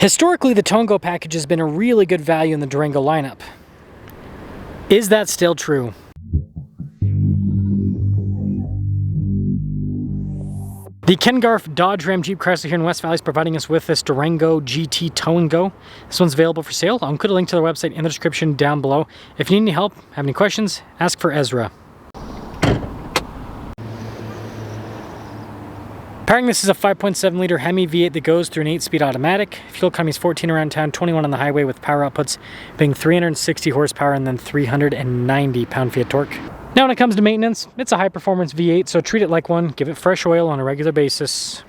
Historically, the Tow & Go package has been a really good value in the Durango lineup. Is that still true? The Ken Garff Dodge Ram Jeep Chrysler here in West Valley is providing us with this Durango GT Tow & Go. This one's available for sale. I'll include a link to their website in the description down below. If you need any help, have any questions, ask for Ezra. Powering this is a 5.7 liter Hemi V8 that goes through an 8-speed automatic. Fuel economy is 14 around town, 21 on the highway, with power outputs being 360 horsepower and then 390 pound-feet of torque. Now when it comes to maintenance, it's a high-performance V8, so treat it like one. Give it fresh oil on a regular basis.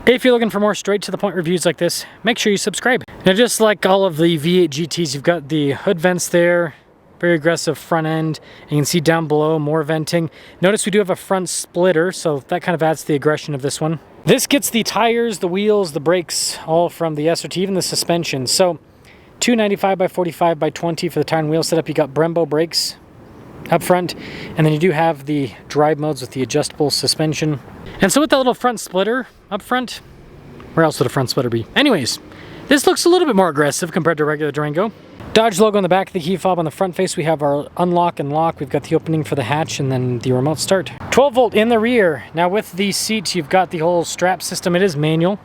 If you're looking for more straight-to-the-point reviews like this, make sure you subscribe. Now just like all of the V8 GTs, you've got the hood vents there. Very aggressive front end. And you can see down below more venting. Notice we do have a front splitter, so that kind of adds to the aggression of this one. This gets the tires, the wheels, the brakes, all from the SRT, even the suspension. So 295 by 45 by 20 for the tire and wheel setup. You got Brembo brakes up front, and then you do have the drive modes with the adjustable suspension. And so with that little front splitter up front, where else would a front splitter be? Anyways, this looks a little bit more aggressive compared to a regular Durango. Dodge logo on the back of the key fob. On the front face we have our unlock and lock. We've got the opening for the hatch and then the remote start. 12 volt in the rear. Now with the seats you've got the whole strap system. It is manual,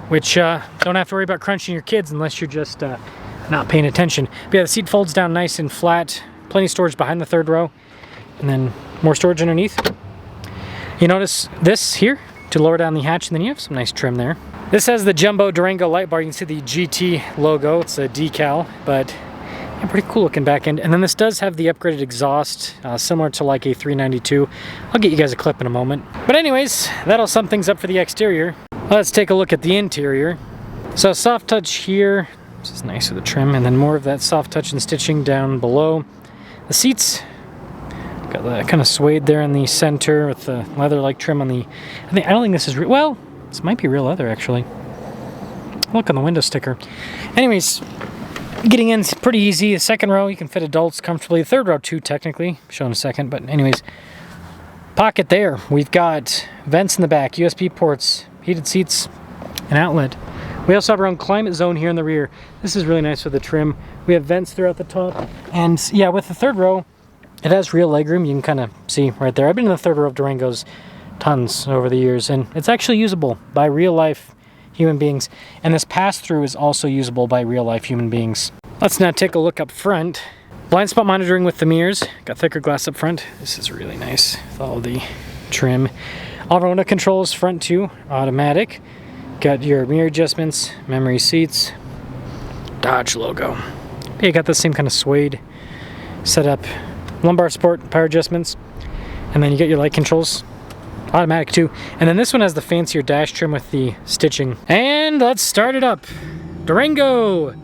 which don't have to worry about crunching your kids unless you're just not paying attention. But yeah, the seat folds down nice and flat. Plenty of storage behind the third row, and then more storage underneath. You notice this here to lower down the hatch, and then you have some nice trim there. This has the jumbo Durango light bar. You can see the GT logo. It's a decal, but yeah, pretty cool looking back end. And then this does have the upgraded exhaust, similar to like a 392. I'll get you guys a clip in a moment. But anyways, that'll sum things up for the exterior. Let's take a look at the interior. So soft touch here. This is nice with the trim, and then more of that soft touch and stitching down below. The seats got the kind of suede there in the center with the leather-like trim on the. I don't think this is real. Well, this might be real leather actually. Look on the window sticker. Anyways, getting in is pretty easy. The second row you can fit adults comfortably. The third row too, technically. Show in a second, but anyways, pocket there. We've got vents in the back, USB ports, heated seats, an outlet. We also have our own climate zone here in the rear. This is really nice with the trim. We have vents throughout the top. And yeah, with the third row, it has real legroom. You can kind of see right there. I've been in the third row of Durangos tons over the years, and it's actually usable by real life human beings. And this pass-through is also usable by real life human beings. Let's now take a look up front. Blind spot monitoring with the mirrors. Got thicker glass up front. This is really nice with all the trim. All of our window controls front too, automatic. Got your mirror adjustments, memory seats, Dodge logo. You got the same kind of suede setup, lumbar support, power adjustments, and then you get your light controls, automatic too. And then this one has the fancier dash trim with the stitching. And let's start it up. Durango!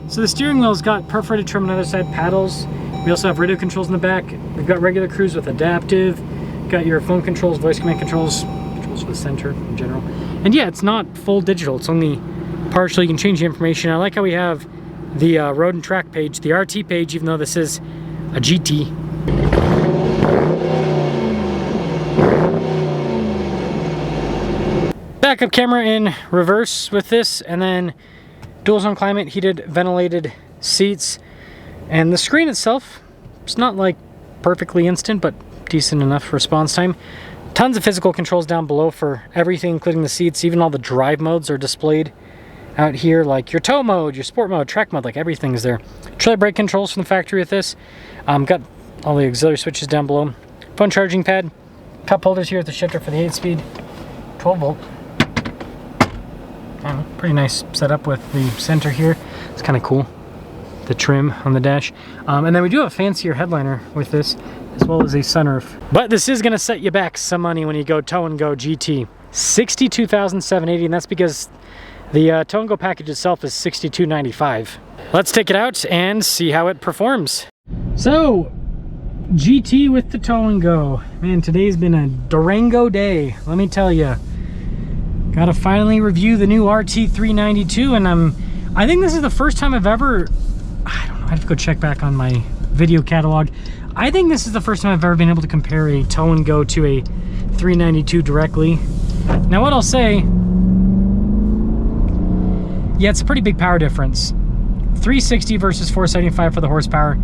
So the steering wheel's got perforated trim on the other side, paddles. We also have radio controls in the back. We've got regular cruise with adaptive. Got your phone controls, voice command controls, controls for the center in general. And yeah, it's not full digital, it's only partial. You can change the information. I like how we have the road and track page, the RT page, even though this is a GT. Backup camera in reverse with this, and then dual zone climate, heated, ventilated seats. And the screen itself, it's not like perfectly instant, but decent enough response time. Tons of physical controls down below for everything, including the seats. Even all the drive modes are displayed out here, like your tow mode, your sport mode, track mode, like everything's there. Trailer brake controls from the factory with this. Got all the auxiliary switches down below. Phone charging pad. Cup holders here with the shifter for the 8-speed. 12 volt. Pretty nice setup with the center here. It's kind of cool. The trim on the dash. And then we do have a fancier headliner with this, as well as a sunroof. But this is going to set you back some money when you go Tow & Go GT. $62,780, and that's because the Tow & Go package itself is $62,995. Let's take it out and see how it performs. So, GT with the Tow & Go. Man, today's been a Durango day, let me tell you. Gotta finally review the new RT392, and I think this is the first time I've ever, I don't know, I have to go check back on my video catalog. I think this is the first time I've ever been able to compare a Tow & Go to a 392 directly. Now what I'll say, Yeah, it's a pretty big power difference. 360 versus 475 for the horsepower,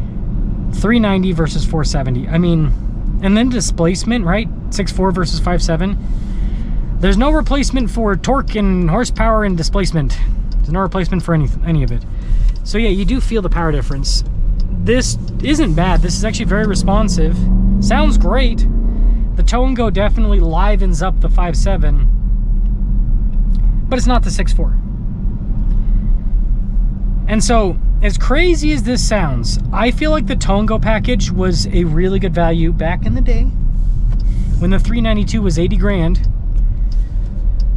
390 versus 470. I mean, and then displacement, right? 6.4 versus 5.7. There's no replacement for torque and horsepower and displacement. There's no replacement for any of it. So yeah, you do feel the power difference. This isn't bad. This is actually very responsive. Sounds great. The Tow and Go definitely livens up the 5.7, but it's not the 6.4. And so, as crazy as this sounds, I feel like the Tow and Go package was a really good value back in the day when the 392 was 80 grand.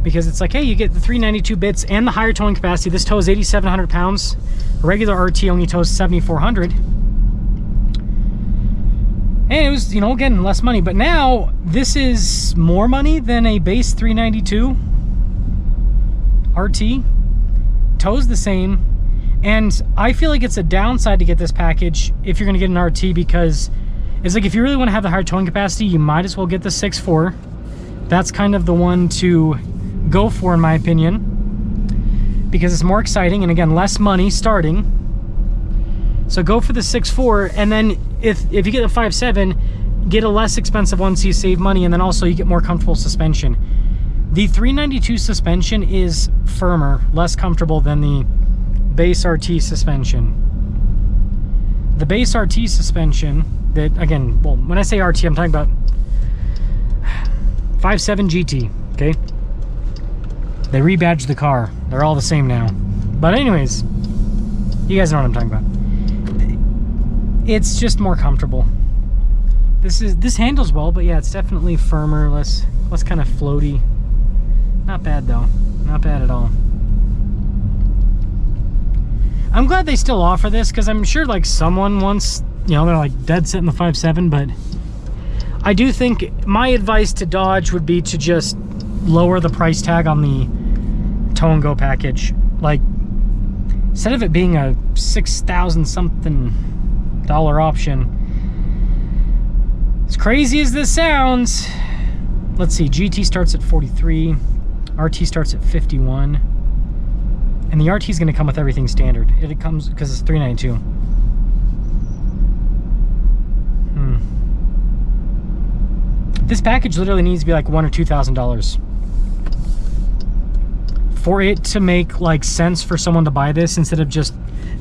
Because it's like, hey, you get the 392 bits and the higher towing capacity. This tows 8,700 pounds. A regular RT only tows 7,400. And it was, you know, again, less money. But now, this is more money than a base 392 RT. Tows the same. And I feel like it's a downside to get this package if you're going to get an RT, because it's like if you really want to have the higher towing capacity, you might as well get the 6.4. That's kind of the one to go for, in my opinion, because it's more exciting and, again, less money starting. So go for the 6.4, and then if you get the 5.7, get a less expensive one so you save money, and then also you get more comfortable suspension. The 392 suspension is firmer, less comfortable than the base RT suspension. The base RT suspension that, again, well, when I say RT, I'm talking about 5.7 GT, okay? They rebadged the car. They're all the same now. But anyways, you guys know what I'm talking about. It's just more comfortable. This handles well, but yeah, it's definitely firmer, less kind of floaty. Not bad though. Not bad at all. I'm glad they still offer this, because I'm sure like someone wants, you know, they're like dead set in the 5.7, but I do think my advice to Dodge would be to just lower the price tag on the Tow and Go package. Like, instead of it being a $6,000 something option, as crazy as this sounds, let's see, GT starts at 43, RT starts at 51. And the RT is going to come with everything standard. It comes because it's 392. This package literally needs to be like $1,000 or $2,000 for it to make like sense for someone to buy this instead of just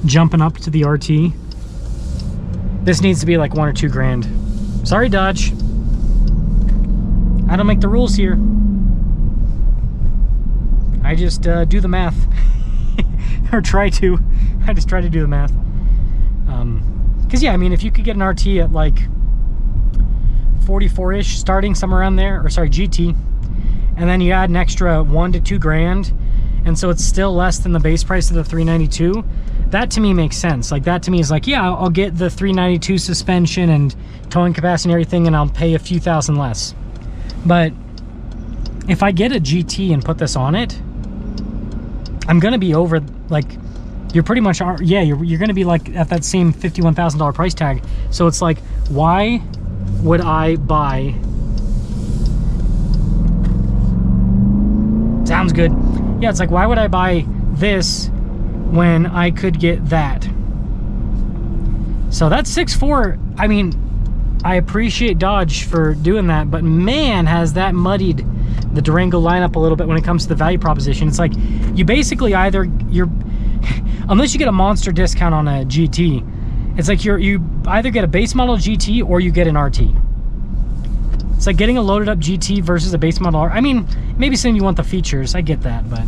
jumping up to the RT. This needs to be like $1 or $2 grand. Sorry, Dodge. I don't make the rules here. I just do the math. Or try to. I just try to do the math. Because yeah, I mean, if you could get an RT at like 44-ish, starting somewhere around there, or sorry, GT, and then you add an extra $1 to $2 grand, and so it's still less than the base price of the 392. That to me makes sense. Like, that to me is like, yeah, I'll get the 392 suspension and towing capacity and everything, and I'll pay a few thousand less. But if I get a GT and put this on it, I'm gonna be over, like, you're pretty much, yeah, you're gonna be like at that same $51,000 price tag. So it's like, why would I buy? Sounds good. Yeah, it's like, why would I buy this when I could get that? So that's 6.4. I mean, I appreciate Dodge for doing that, but man, has that muddied the Durango lineup a little bit when it comes to the value proposition. It's like, you basically either, unless you get a monster discount on a GT, it's like you either get a base model GT or you get an RT. It's like getting a loaded up GT versus a base model. I mean, maybe some of you want the features, I get that, but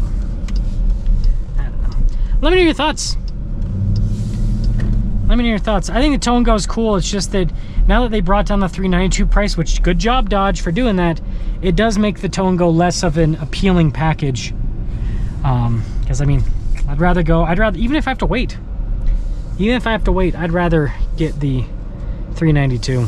I don't know. Let me know your thoughts. Let me know your thoughts. I think the Tow and Go is cool. It's just that now that they brought down the 392 price, which, good job Dodge for doing that, it does make the Tow and Go less of an appealing package. Because I mean, I'd rather, even if I have to wait, I'd rather get the 392.